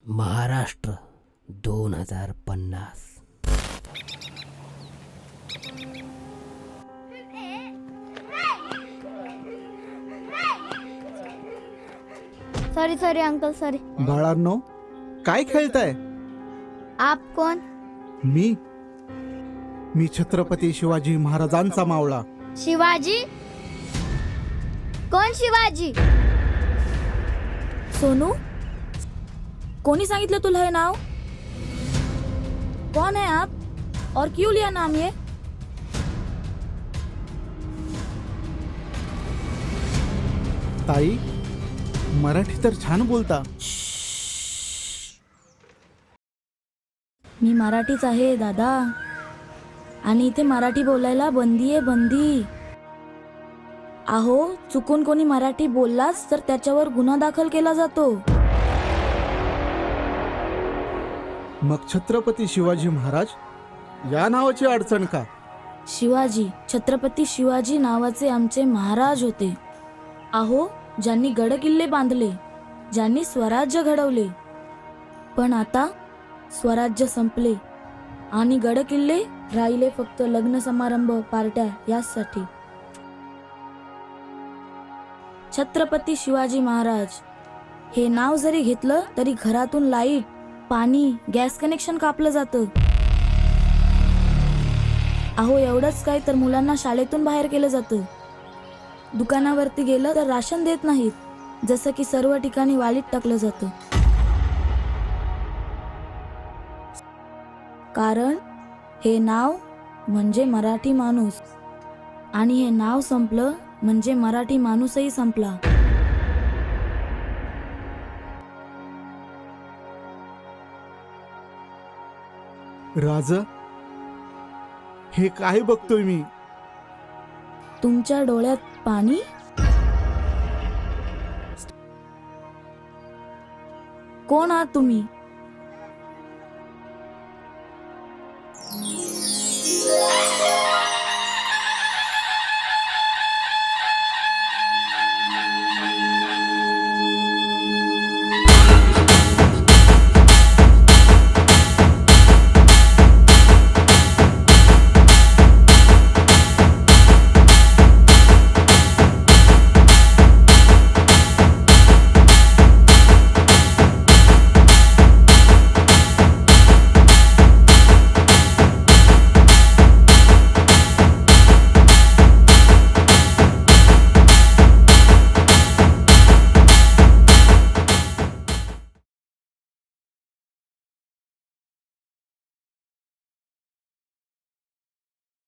Maharashtra 2050. Sorry sorry uncle sorry. बाळांनो, काय खेळताय? आप कोण? मी छत्रपती शिवाजी महाराजांचा मावळा. शिवाजी? कोण शिवाजी? सोनू, कोणी सांगितलं तुला हे नाव? कौन है आप और क्यों लिया नाम ये? ताई, मराठी तर छान बोलता. मी मराठीच आहे दादा, आणि इथे मराठी बोलायला बंदी आहे, बंदी. अहो, चुकून कोणी मराठी बोललाच तर त्याच्यावर गुन्हा दाखल केला जातो. मग छत्रपती शिवाजी महाराज या नावाची अडचण का? शिवाजी, छत्रपती शिवाजी नावाचे आमचे महाराज होते. अहो, ज्यांनी गड किल्ले बांधले, ज्यांनी स्वराज्य घडवले. पण आता स्वराज्य संपले आणि गड किल्ले राहिले फक्त लग्न समारंभ, पार्ट्या यासाठी. छत्रपती शिवाजी महाराज हे नाव जरी घेतलं तरी घरातून लाईट, पाणी, गॅस कनेक्शन कापलं जातं. अहो, एवढंच काय तर मुलांना शाळेतून बाहेर केलं जातं. दुकानावरती गेलं तर राशन देत नाहीत, जसं की सर्व ठिकाणी वालीत टाकलं जातं. कारण हे नाव म्हणजे मराठी माणूस, आणि हे नाव संपलं म्हणजे मराठी माणूसही संपला. राज, हे काय बघतोय मी? तुमच्या डोळ्यात पाणी? कोण आहात तुम्ही?